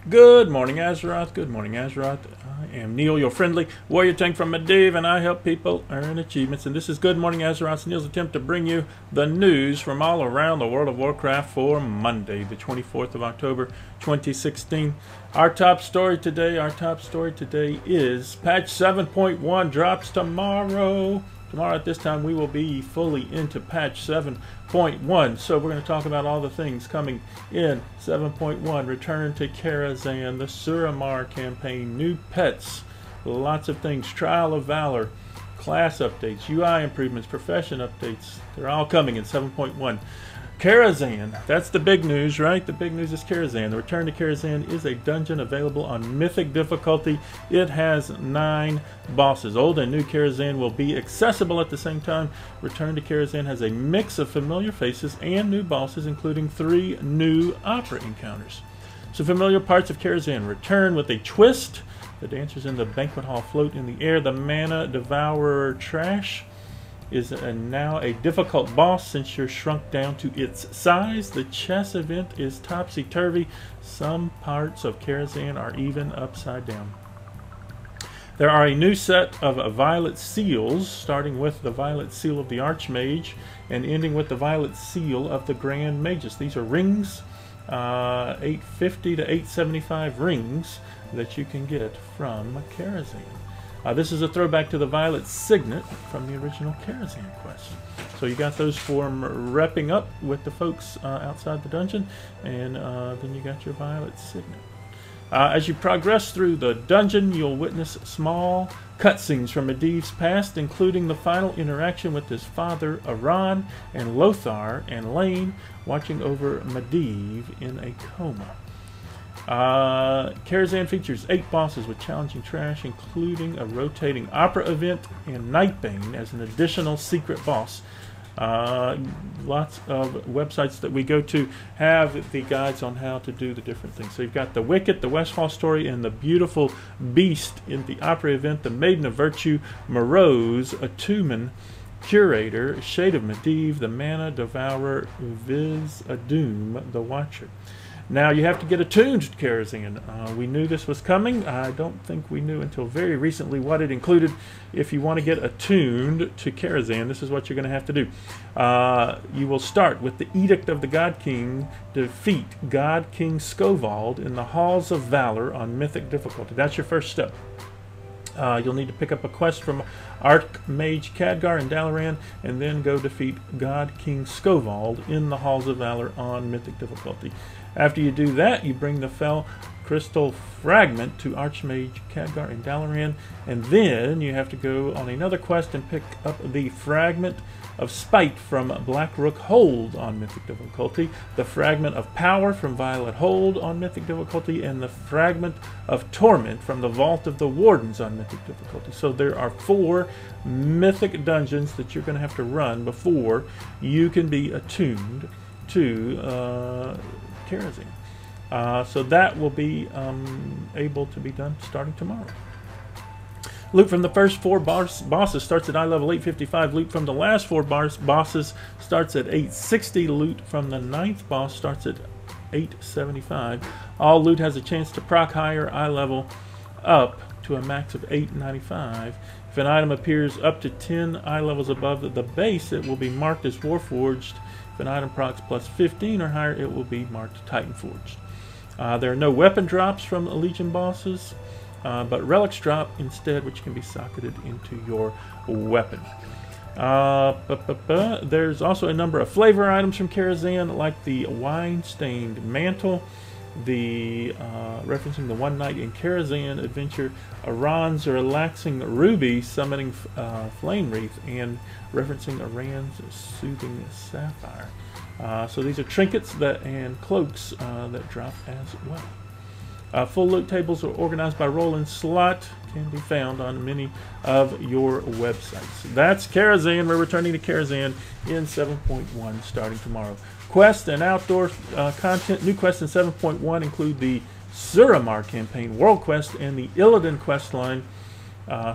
Good morning, Azeroth. Good morning, Azeroth. I am Neall, your friendly warrior tank from Medivh, and I help people earn achievements. And this is Good Morning, Azeroth. Neall's attempt to bring you the news from all around the World of Warcraft for Monday, the 24th of October, 2016. Our top story today is Patch 7.1 drops tomorrow. Tomorrow at this time we will be fully into patch 7.1. So we're going to talk about all the things coming in 7.1. Return to Karazhan, the Suramar campaign, new pets, lots of things, Trial of Valor, class updates, UI improvements, profession updates. They're all coming in 7.1. Karazhan, that's the big news, right? The big news is Karazhan. The Return to Karazhan is a dungeon available on Mythic difficulty. It has 9 bosses. Old and new Karazhan will be accessible at the same time. Return to Karazhan has a mix of familiar faces and new bosses, including 3 new opera encounters. So familiar parts of Karazhan return with a twist. The dancers in the banquet hall float in the air. The mana devourer trash is now a difficult boss since you're shrunk down to its size. The chess event is topsy-turvy. Some parts of Karazhan are even upside down. There are a new set of violet seals, starting with the violet seal of the Archmage and ending with the violet seal of the Grand Magus. These are rings, 850 to 875 rings that you can get from Karazhan. This is a throwback to the Violet Signet from the original Karazhan quest. So you got those for repping up with the folks outside the dungeon, and then you got your Violet Signet. As you progress through the dungeon, you'll witness small cutscenes from Medivh's past, including the final interaction with his father, Aran, and Lothar and Lane watching over Medivh in a coma. Karazhan features 8 bosses with challenging trash, including a rotating opera event and Nightbane as an additional secret boss. Lots of websites that we go to have the guides on how to do the different things. So you've got the Wicket, the Westfall story, and the beautiful beast in the opera event, the Maiden of Virtue, Morose, Atumen, Curator, Shade of Medivh, the Mana Devourer, Viz Adum, the Watcher. Now you have to get attuned to Karazhan. We knew this was coming. I don't think we knew until very recently what it included. If you want to get attuned to Karazhan, this is what you're going to have to do. You will start with the Edict of the God King. Defeat God King Skovald in the Halls of Valor on Mythic difficulty. That's your first step. You'll need to pick up a quest from Archmage Khadgar in Dalaran, and then go defeat God King Skovald in the Halls of Valor on Mythic difficulty. After you do that, you bring the Fell Crystal Fragment to Archmage Khadgar in Dalaran, and then you have to go on another quest and pick up the Fragment of Spite from Blackrook Hold on Mythic difficulty, the Fragment of Power from Violet Hold on Mythic difficulty, and the Fragment of Torment from the Vault of the Wardens on Mythic difficulty. So there are 4 Mythic dungeons that you're going to have to run before you can be attuned to Karazhan. So that will be able to be done starting tomorrow. Loot from the first 4 bosses starts at eye level 855. Loot from the last 4 bosses starts at 860. Loot from the 9th boss starts at 875. All loot has a chance to proc higher eye level up to a max of 895. If an item appears up to 10 eye levels above the base, it will be marked as Warforged. If an item procs plus 15 or higher, it will be marked Titanforged. There are no weapon drops from Legion bosses, but relics drop instead, which can be socketed into your weapon. There's also a number of flavor items from Karazhan, like the Wine-Stained Mantle, the referencing the One Night in Karazhan adventure, Aran's Relaxing Ruby summoning Flame Wreath, and referencing Aran's Soothing Sapphire. So these are trinkets and cloaks that drop as well. Full loot tables are organized by role and slot, can be found on many of your websites. That's Karazhan. We're returning to Karazhan in 7.1 starting tomorrow. Quest and outdoor content. New quests in 7.1 include the Suramar campaign World Quest and the Illidan quest line,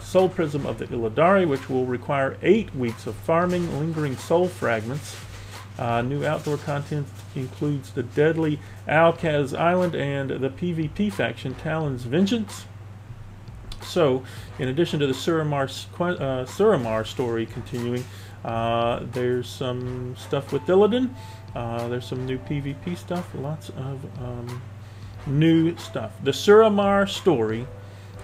Soul Prism of the Illidari, which will require 8 weeks of farming lingering soul fragments. New outdoor content includes the deadly Alcaz Island and the PvP faction Talon's Vengeance. So, in addition to the Suramar story continuing, there's some stuff with Illidan. There's some new PvP stuff. Lots of new stuff. The Suramar story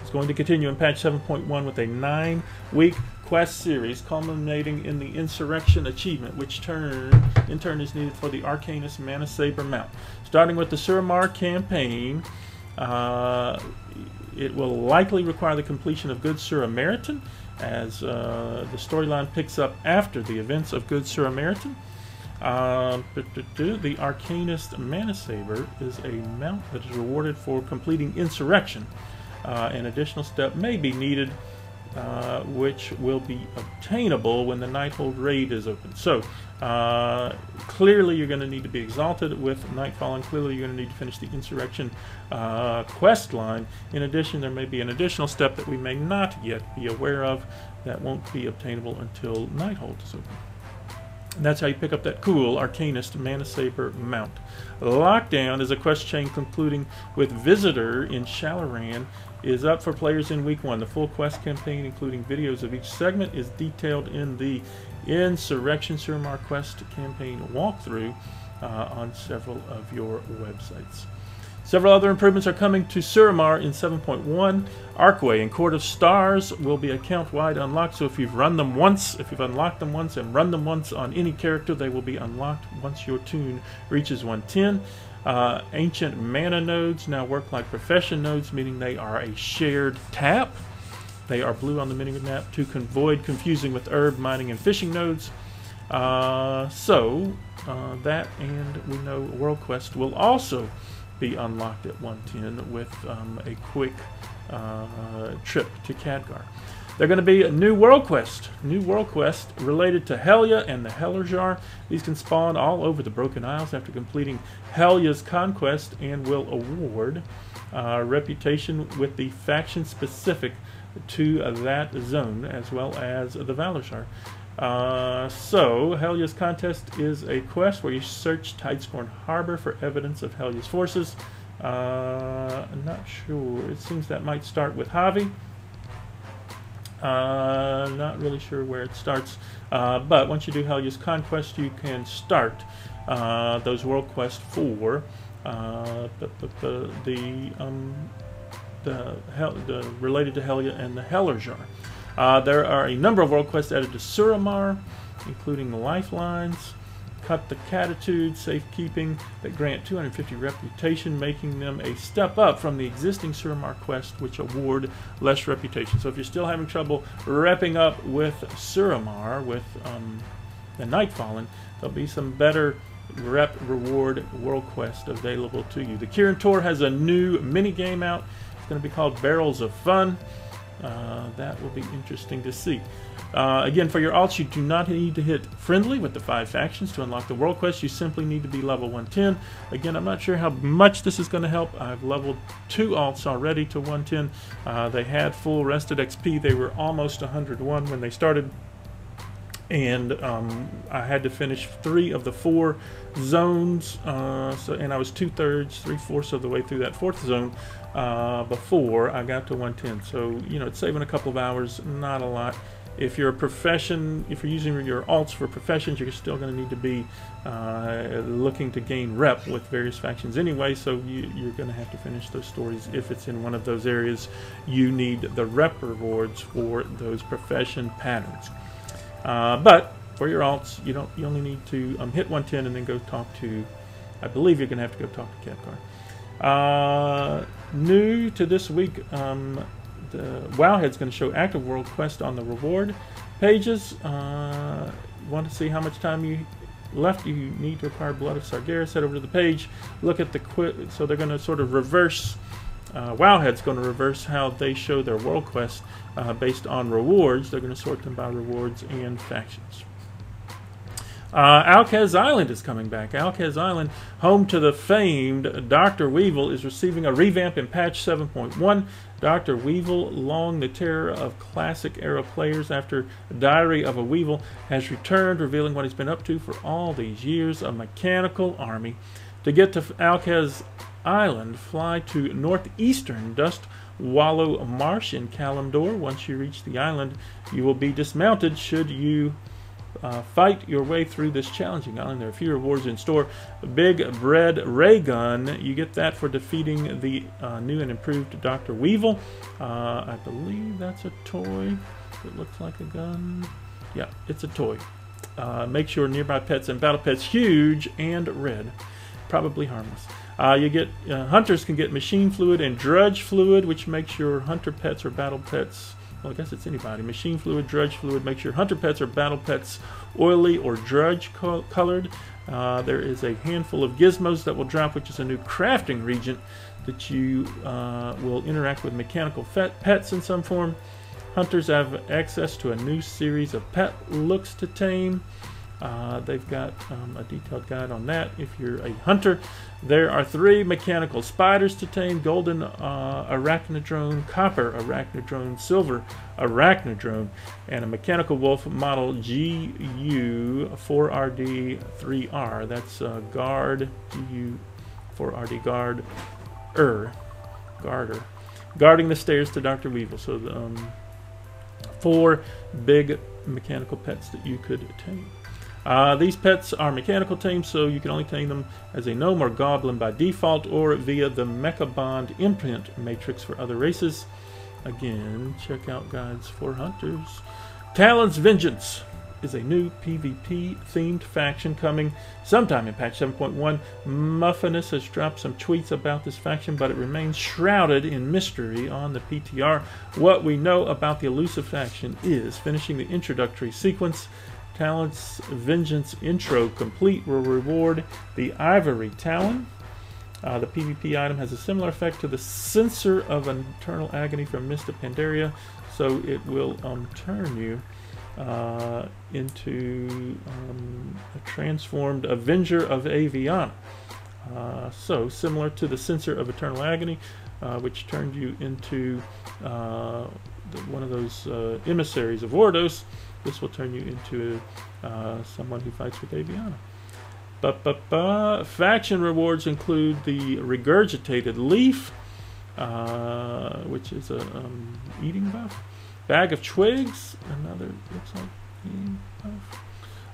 is going to continue in patch 7.1 with a 9-week quest series culminating in the Insurrection achievement, which in turn is needed for the Arcanist Mana Saber mount. Starting with the Suramar campaign, it will likely require the completion of Good Surameritan, as the storyline picks up after the events of Good Surameritan. The Arcanist Mana Saber is a mount that is rewarded for completing Insurrection. An additional step may be needed, which will be obtainable when the Nighthold raid is open. So, clearly you're going to need to be exalted with Nightfall, and clearly you're going to need to finish the Insurrection quest line. In addition, there may be an additional step that we may not yet be aware of that won't be obtainable until Nighthold is open. And that's how you pick up that cool Arcanist Mana Saber mount. Lockdown is a quest chain concluding with Visitor in Shalaran is up for players in week 1. The full quest campaign, including videos of each segment, is detailed in the Insurrection Suramar quest campaign walkthrough on several of your websites. Several other improvements are coming to Suramar in 7.1. Archway and Court of Stars will be account-wide unlocked, so if you've run them once, if you've unlocked them once and run them once on any character, they will be unlocked once your tune reaches 110. Ancient mana nodes now work like profession nodes, meaning they are a shared tap. They are blue on the mini-map to avoid confusing with herb, mining, and fishing nodes. That, and we know World Quest will also be unlocked at 110 with a quick trip to Khadgar. They're going to be a new World Quest related to Helya and the Hellerjar. These can spawn all over the Broken Isles after completing Helya's conquest, and will award reputation with the faction specific to that zone, as well as the Valorshar. So, Helya's Contest is a quest where you search Tidescorn Harbor for evidence of Helya's forces. I'm not sure. It seems that might start with Javi. Not really sure where it starts. But once you do Helya's Conquest, you can start those world quests for the related to Helya and the Hellerjar. There are a number of world quests added to Suramar, including the Lifelines, Cut the Catitude, Safekeeping, that grant 250 reputation, making them a step up from the existing Suramar quest, which award less reputation. So if you're still having trouble repping up with Suramar, with the Nightfallen, there'll be some better rep reward world quest available to you. The Kirin Tor has a new mini game out. It's going to be called Barrels of Fun. That will be interesting to see. Again, for your alts, you do not need to hit friendly with the 5 factions to unlock the world quest. You simply need to be level 110. Again, I'm not sure how much this is going to help. I've leveled 2 alts already to 110. They had full rested XP. They were almost 101 when they started. And I had to finish 3 of the 4 zones, and I was 2/3, 3/4 of the way through that 4th zone before I got to 110. So, you know, it's saving a couple of hours, not a lot. If you're a profession, if you're using your alts for professions, you're still going to need to be looking to gain rep with various factions anyway, so you're going to have to finish those stories. If it's in one of those areas, you need the rep rewards for those profession patterns. But for your alts, you only need to hit 110 and then go talk to, I believe you're going to have to go talk to Khadgar. New to this week, the Wowhead's going to show active world quest on the reward pages. Want to see how much time you left you need to acquire Blood of Sargeras? Head over to the page, look at the so they're going to sort of reverse. Wowhead's going to reverse how they show their world quest based on rewards. They're going to sort them by rewards and factions. Alkaz Island is coming back. Alkaz Island, home to the famed Dr. Weevil, is receiving a revamp in patch 7.1. Dr. Weevil, long the terror of classic era players after Diary of a Weevil, has returned, revealing what he's been up to for all these years, a mechanical army. To get to Alkaz Island, fly to northeastern Dust Wallow Marsh in Kalimdor. Once you reach the island, you will be dismounted should you fight your way through this challenging island. There are a few rewards in store. Big Bread Ray Gun, you get that for defeating the new and improved Dr. Weevil. I believe that's a toy. It looks like a gun. Yeah, it's a toy. Make sure nearby pets and battle pets huge and red. Probably harmless. You get hunters can get machine fluid and drudge fluid, which makes your hunter pets or battle pets. Well, I guess it's anybody. Machine fluid, drudge fluid makes your hunter pets or battle pets oily or drudge colored. There is a handful of gizmos that will drop, which is a new crafting region that you will interact with mechanical pets in some form. Hunters have access to a new series of pet looks to tame. They've got a detailed guide on that if you're a hunter. There are 3 mechanical spiders to tame: golden arachnodrone, copper arachnodrone, silver arachnodrone, and a mechanical wolf model GU4RD3R. That's guard, GU4RD guard, garter, guarding the stairs to Dr. Weevil. So 4 big mechanical pets that you could tame. These pets are mechanical tames, so you can only tame them as a gnome or goblin by default or via the Mechabond imprint matrix for other races. Again, check out guides for hunters. Talon's Vengeance is a new PvP-themed faction coming sometime in patch 7.1. Muffinus has dropped some tweets about this faction, but it remains shrouded in mystery on the PTR. What we know about the elusive faction is finishing the introductory sequence. Talon's Vengeance intro complete will reward the Ivory Talon. The PvP item has a similar effect to the Censer of Eternal Agony from Mist of Pandaria, so it will turn you into a transformed Avenger of Aviana. So similar to the Censer of Eternal Agony, which turned you into one of those emissaries of Ordos. This will turn you into someone who fights with Aviana. Faction rewards include the Regurgitated Leaf, which is a eating buff. Bag of Twigs, another looks like eating buff.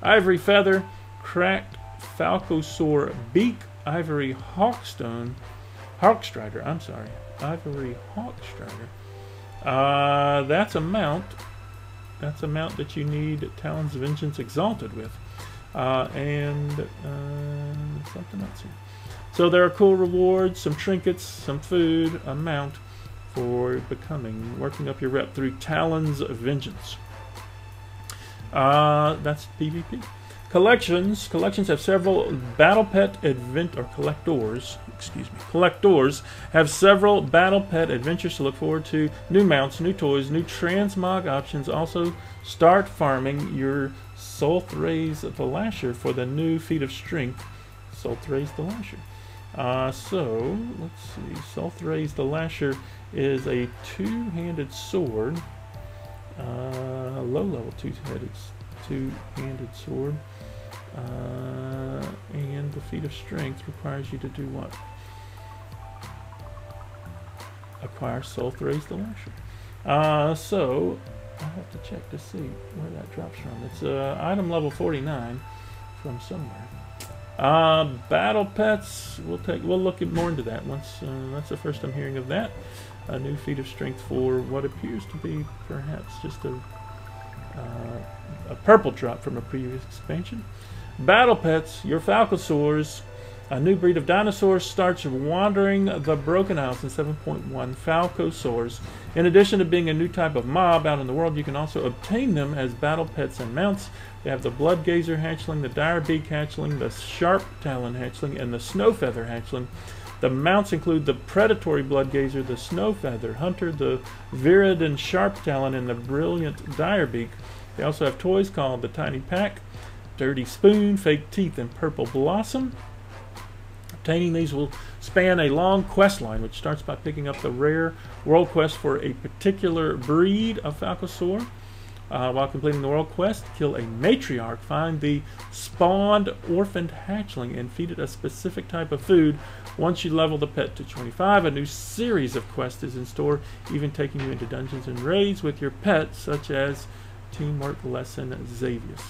Ivory Feather, Cracked Falcosaur Beak, Ivory Hawkstrider, Ivory Hawkstrider. That's a mount. That's a mount that you need Talon's Vengeance Exalted with. And something else here. So there are cool rewards, some trinkets, some food, a mount for working up your rep through Talon's Vengeance. That's PvP. Collections have several battle pet collectors have several battle pet adventures to look forward to. New mounts, new toys, new transmog options. Also start farming your Solthraze the Lasher for the new feat of strength, Solthraze the Lasher. So let's see, Solthraze the Lasher is a 2-handed sword, low level two-handed sword. And the feat of strength requires you to do what? Acquire Solthraze the Lasher. So I'll have to check to see where that drops from. It's item level 49 from somewhere. Battle pets. We'll look more into that once. That's the first I'm hearing of that. A new feat of strength for what appears to be perhaps just a purple drop from a previous expansion. Battle pets, your Falcosaurs. A new breed of dinosaurs starts wandering the Broken Isles in 7.1. Falcosaurs. In addition to being a new type of mob out in the world, you can also obtain them as battle pets and mounts. They have the Bloodgazer hatchling, the Direbeak hatchling, the Sharp Talon hatchling, and the Snowfeather hatchling. The mounts include the Predatory Bloodgazer, the Snowfeather Hunter, the Viridin Sharp Talon, and the Brilliant Direbeak. They also have toys called the Tiny Pack, Dirty Spoon, Fake Teeth, and Purple Blossom. Obtaining these will span a long quest line, which starts by picking up the rare world quest for a particular breed of Falcosaur. While completing the world quest, kill a matriarch, find the spawned orphaned hatchling, and feed it a specific type of food. Once you level the pet to 25, a new series of quests is in store, even taking you into dungeons and raids with your pet, such as Teamwork Lesson Xavius.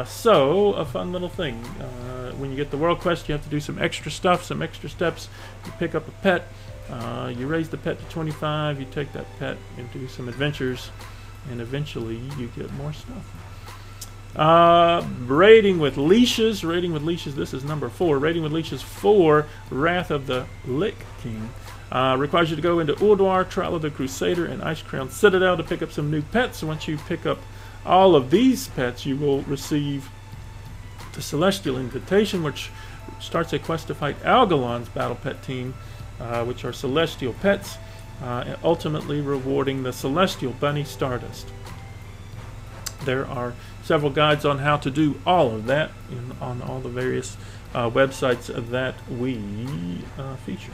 So, a fun little thing. When you get the world quest, you have to do some extra stuff, some extra steps. You pick up a pet, you raise the pet to 25, you take that pet and do some adventures, and eventually you get more stuff. Raiding with leashes. This is number 4. Raiding with leashes 4, Wrath of the Lich King. Requires you to go into Ulduar, Trial of the Crusader, and Ice Crown Citadel to pick up some new pets. Once you pick up all of these pets, you will receive the Celestial Invitation, which starts a quest to fight Algalon's battle pet team, which are celestial pets, ultimately rewarding the Celestial Bunny Stardust. There are several guides on how to do all of that on all the various websites that we feature.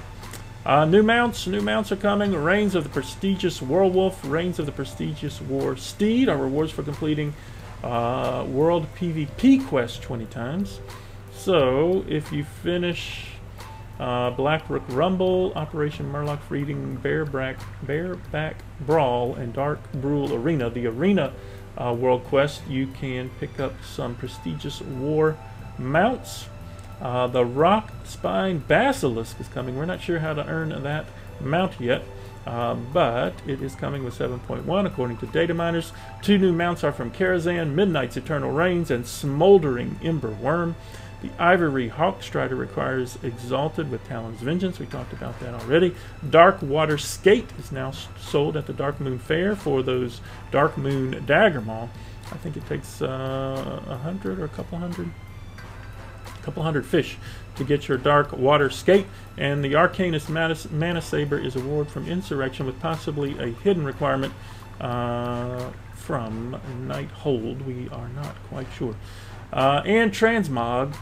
New mounts are coming. Reigns of the Prestigious Werewolf, Reigns of the Prestigious War Steed are rewards for completing World PvP quests 20 times. So if you finish Blackrook Rumble, Operation Murloc Freeding, Bareback Brawl, and Dark Brule Arena, the Arena World Quest, you can pick up some Prestigious War mounts. The Rock Spine Basilisk is coming. We're not sure how to earn that mount yet, but it is coming with 7.1 according to data miners. 2 new mounts are from Karazhan, Midnight's Eternal Reigns, and Smoldering Ember Worm. The Ivory Hawkstrider requires Exalted with Talon's Vengeance. We talked about that already. Dark Water Skate is now sold at the Dark Moon Fair for those Dark Moon Dagger Maw. I think it takes 100 or a couple hundred fish to get your Dark Water Skate. And the Arcanist Mana Saber is a reward from Insurrection with possibly a hidden requirement from Nighthold. We are not quite sure. And Transmog.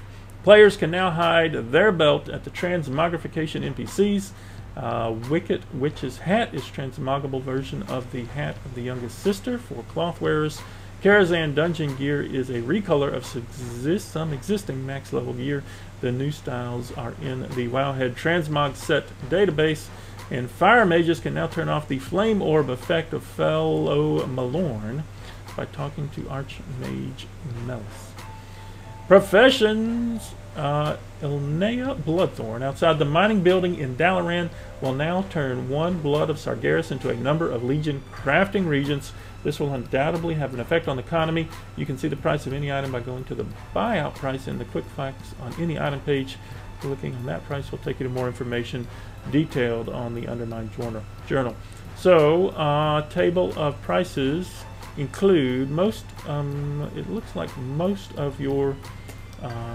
Players can now hide their belt at the Transmogrification NPCs. Wicked Witch's Hat is transmogable version of the Hat of the Youngest Sister for cloth wearers. Karazhan Dungeon Gear is a recolor of some existing max level gear. The new styles are in the Wowhead Transmog set database. And Fire Mages can now turn off the Flame Orb effect of Fellow Malorn by talking to Archmage Melis. Professions. Ilnea Bloodthorn outside the mining building in Dalaran will now turn 1 Blood of Sargeras into a number of Legion crafting regions. This will undoubtedly have an effect on the economy. You can see the price of any item by going to the buyout price in the quick facts on any item page. Clicking on that price will take you to more information detailed on the Undermined Journal. So, table of prices include most, it looks like most of your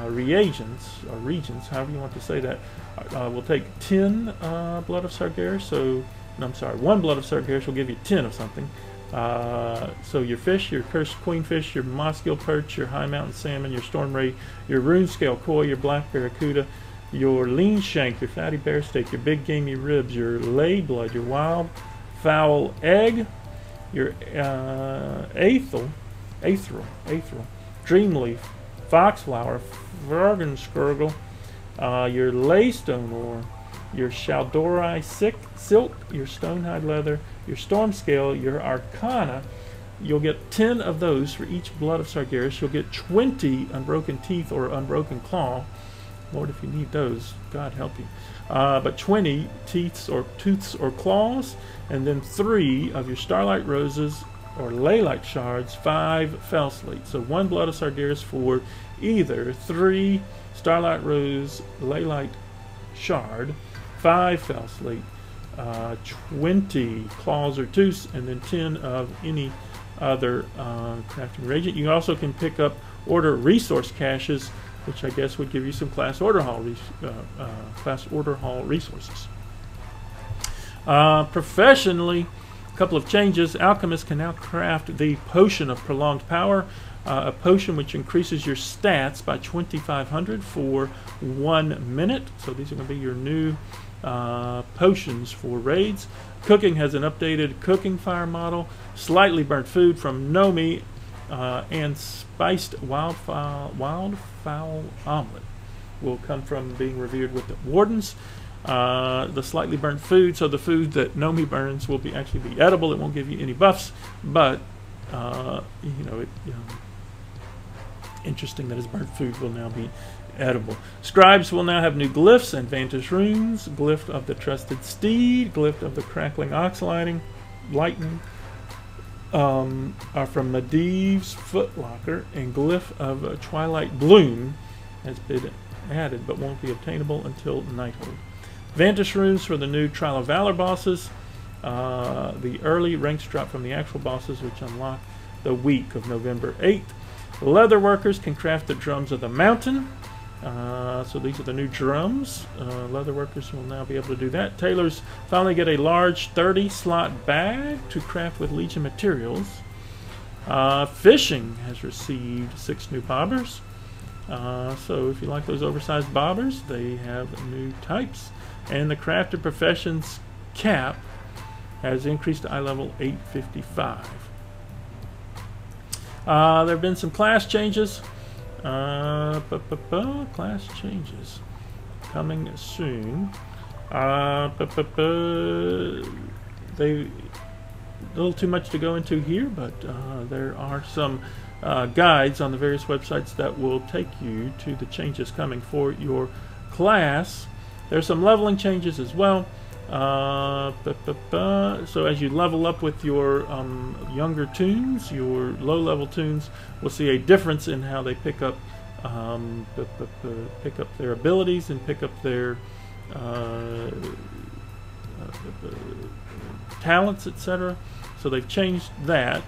reagents, or regions, however you want to say that, will take 10 Blood of Sargeras. So, no, I'm sorry, 1 Blood of Sargeras will give you 10 of something. So your fish, your Cursed Queenfish, your Mossgill Perch, your High Mountain Salmon, your Storm Ray, your Rune Scale Koi, your Black Barracuda, your Lean Shank, your Fatty Bear Steak, your Big Gamey Ribs, your Lay Blood, your Wild Fowl Egg, your Aethel, Dreamleaf, Foxflower, Vargenskirgle, your Laystone Ore, your Shaldorai Silk, your Stonehide Leather, your Storm Scale, your Arcana. You'll get 10 of those for each Blood of Sargeras. You'll get 20 Unbroken Teeth or Unbroken Claw. Lord, if you need those, God help you. But 20 tooths or claws, and then 3 of your Starlight Roses or Leylight Shards, 5 Fell Slate. So 1 Blood of Sargeras for either 3 Starlight Rose, Leylight Shard, 5 Fell Slate, 20 claws or tooths, and then 10 of any other crafting reagent. You also can pick up order resource caches, which I guess would give you some class order hall resources. Professionally, a couple of changes. Alchemists can now craft the Potion of Prolonged Power. a potion which increases your stats by 2,500 for 1 minute. So these are going to be your new potions for raids. Cooking has an updated cooking fire model. Slightly burnt food from Nomi, and spiced wildfowl omelet will come from being reviewed with the wardens. The slightly burnt food, so the food that Nomi burns will actually be edible. It won't give you any buffs, but interesting that his burnt food will now be edible. Scribes will now have new glyphs and vantage runes. Glyph of the trusted steed, glyph of the crackling ox lightning, are from Medivh's footlocker, and glyph of twilight bloom has been added but won't be obtainable until Nighthold. Vantage runes for the new Trial of Valor bosses. The early ranks drop from the actual bosses, which unlock the week of November 8th. Leather workers can craft the drums of the mountain. So these are the new drums. Leather workers will now be able to do that. Tailors finally get a large 30-slot bag to craft with Legion materials. Fishing has received 6 new bobbers. So if you like those oversized bobbers, they have new types. And the crafted professions cap has increased to eye level 855. There have been some class changes. Class changes coming soon. They a little too much to go into here, but there are some guides on the various websites that will take you to the changes coming for your class. There's some leveling changes as well. So as you level up with your younger toons, your low-level toons will see a difference in how they pick up their abilities and pick up their talents, etc. So they've changed that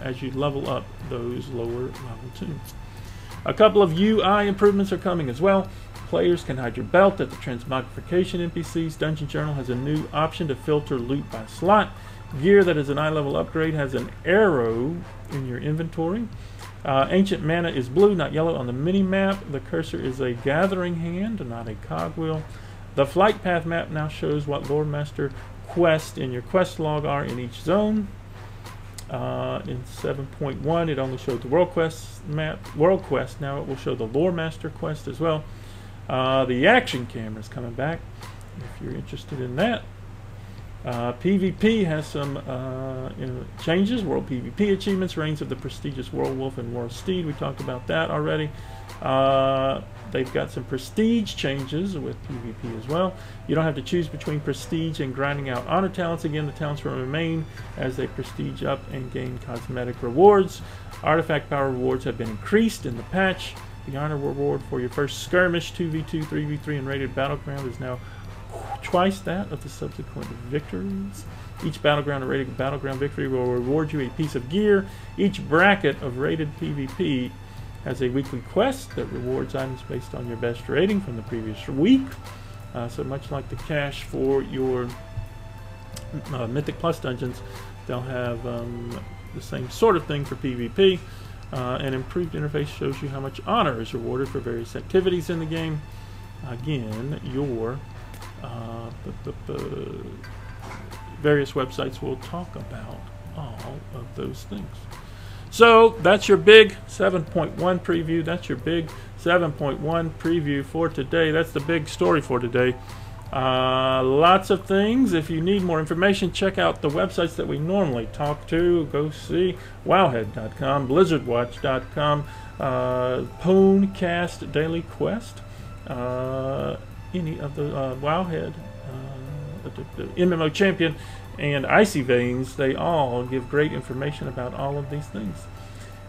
as you level up those lower-level toons. A couple of UI improvements are coming as well. Players can hide your belt at the transmogrification NPCs. Dungeon Journal has a new option to filter loot by slot. Gear that is an eye level upgrade has an arrow in your inventory. Ancient mana is blue, not yellow on the mini-map. The cursor is a gathering hand, not a cogwheel. The flight path map now shows what Lore Master quests in your quest log are in each zone. In 7.1 it only showed the World Quest map, World Quest. Now it will show the Lore Master quest as well. The action camera is coming back if you're interested in that. PvP has some changes. World PvP achievements, Reigns of the Prestigious Werewolf and War Steed. We talked about that already. They've got some prestige changes with PvP as well. You don't have to choose between prestige and grinding out honor talents. Again, the talents will remain as they prestige up and gain cosmetic rewards. Artifact power rewards have been increased in the patch. The honor reward for your first skirmish, 2v2, 3v3, and rated battleground is now twice that of the subsequent victories. Each battleground or rated battleground victory will reward you a piece of gear. Each bracket of rated PvP has a weekly quest that rewards items based on your best rating from the previous week. So much like the cache for your Mythic Plus dungeons, they'll have the same sort of thing for PvP. An improved interface shows you how much honor is rewarded for various activities in the game. Again, your various websites will talk about all of those things. So that's your big 7.1 preview. That's your big 7.1 preview for today. That's the big story for today. Lots of things. If you need more information, check out the websites that we normally talk to. Go see wowhead.com, blizzardwatch.com, Ponecast Daily Quest, any of the Wowhead, the MMO Champion, and Icy Veins. They all give great information about all of these things.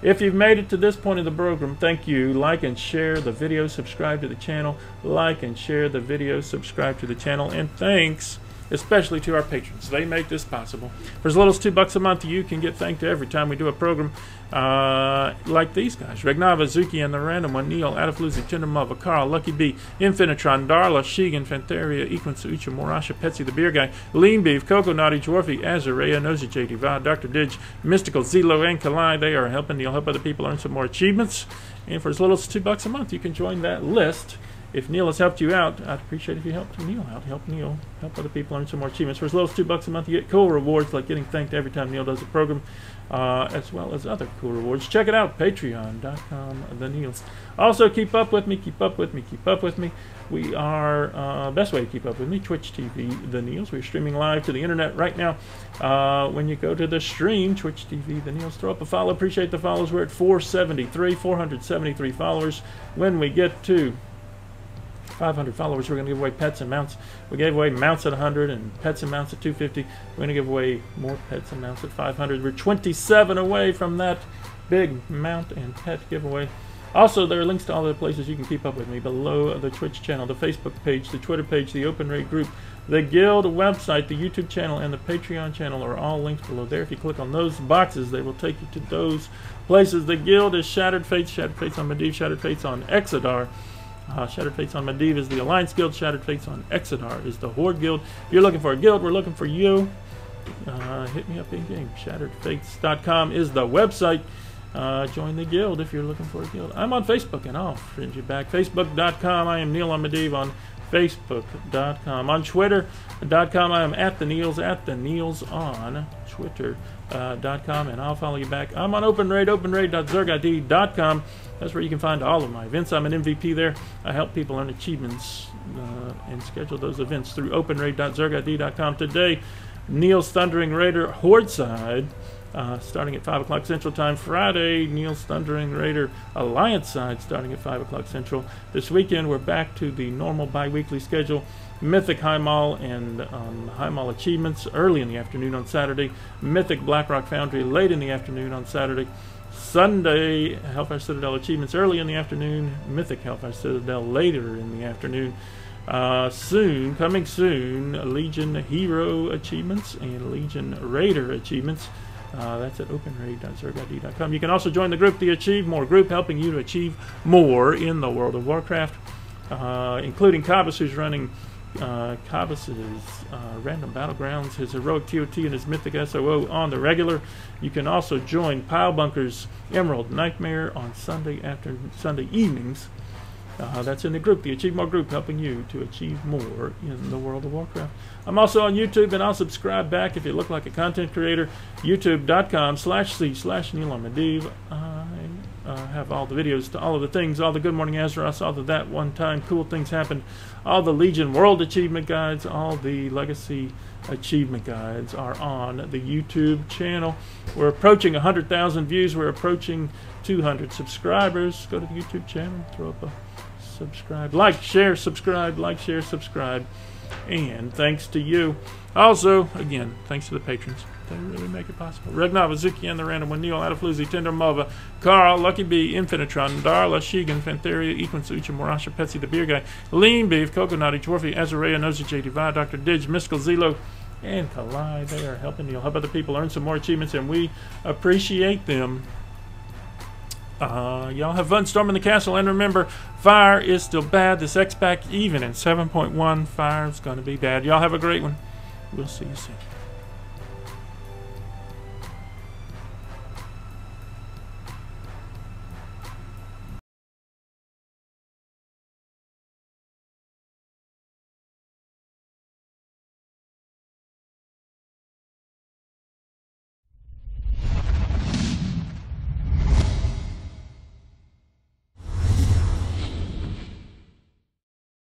If you've made it to this point of the program, thank you. Like and share the video, subscribe to the channel. Like and share the video, subscribe to the channel, and thanks especially to our patrons. They make this possible. For as little as $2 a month, you can get thanked every time we do a program like these guys. Regnava, Zuki, and the Random One, Neall, Adafluzzi, Tindermova, Carl, Lucky B, Infinitron, Darla, Shigan, Fantheria, Equinsu, Ucha, Morasha, Petsy the Beer Guy, Lean Beef, Coco, Naughty, Dwarfy, Azarea, Nosy, JD Va, Dr. Didge, Mystical, Zelo, and Kalai. They are helping Neall help other people earn some more achievements. And for as little as $2 a month, you can join that list. If Neall has helped you out, I'd appreciate if you helped Neall out. Help Neall help other people earn some more achievements. For as little as $2 a month, you get cool rewards like getting thanked every time Neall does a program, as well as other cool rewards. Check it out, patreon.com, the Nealls. Also, keep up with me, keep up with me, keep up with me. We are, best way to keep up with me, Twitch TV, the Nealls. We're streaming live to the internet right now. When you go to the stream, Twitch TV, the Nealls, throw up a follow. Appreciate the follows. We're at 473 followers. When we get to 500 followers, we're going to give away pets and mounts. We gave away mounts at 100 and pets and mounts at 250. We're going to give away more pets and mounts at 500. We're 27 away from that big mount and pet giveaway. Also, there are links to all the places you can keep up with me below the Twitch channel, the Facebook page, the Twitter page, the Open Raid group, the Guild website, the YouTube channel, and the Patreon channel are all linked below there. If you click on those boxes, they will take you to those places. The Guild is Shattered Fates on Medivh, Shattered Fates on Exodar. Shattered Fates on Medivh is the Alliance Guild. Shattered Fates on Exodar is the Horde Guild. If you're looking for a guild, we're looking for you. Hit me up in-game. ShatteredFates.com is the website. Join the guild if you're looking for a guild. I'm on Facebook, and I'll friend you back. Facebook.com. I am Neall on Medivh on Facebook.com. On Twitter.com, I am at the Nealls on Twitter.com, and I'll follow you back. I'm on Open Raid, openraid.zergid.com. That's where you can find all of my events. I'm an MVP there. I help people earn achievements and schedule those events through openraid.zergid.com. Today, Neall's Thundering Raider Horde side, starting at 5 o'clock Central Time. Friday, Neall's Thundering Raider Alliance side, starting at 5 o'clock Central. This weekend, we're back to the normal bi-weekly schedule. Mythic High Mall and High Mall achievements early in the afternoon on Saturday. Mythic Blackrock Foundry late in the afternoon on Saturday. Sunday, Hellfire Citadel achievements early in the afternoon. Mythic Hellfire Citadel later in the afternoon. Coming soon, Legion Hero achievements and Legion Raider achievements. That's at openraid.zergid.com. You can also join the group, the Achieve More group, helping you to achieve more in the World of Warcraft, including Kabas, who's running Kabas's Random Battlegrounds, his Heroic TOT, and his Mythic SOO on the regular. You can also join Pile Bunker's Emerald Nightmare on Sunday evenings. That's in the group, the Achieve More group, helping you to achieve more in the World of Warcraft. I'm also on YouTube, and I'll subscribe back if you look like a content creator. YouTube.com/C/Neall on Medivh. I have all the videos to all of the things, all the Good Morning Azeroth, all the That One Time Cool Things Happened, all the Legion World Achievement Guides, all the Legacy Achievement Guides are on the YouTube channel. We're approaching 100,000 views. We're approaching 200 subscribers. Go to the YouTube channel, throw up a subscribe, like, share, subscribe, like, share, subscribe, and thanks to you. Also, again, thanks to the patrons. They really make it possible. Regnava, Zuki, and the Random One, Neall, Adafluzzi, Tindermova, Carl, Lucky B, Infinitron, Darla, Shigan, Fantheria, Equinsu, Ucha, Morasha, Petsy the Beer Guy, Lean Beef, Coco, Naughty, Dwarfy, Azarea, Nosy, JD Va, Dr. Didge, Mystical, Zelo, and Kalai. They are helping Neall help other people earn some more achievements, and we appreciate them. Y'all have fun storming the castle, and remember, fire is still bad. This X-Pack, even in 7.1, fire is going to be bad. Y'all have a great one. We'll see you soon.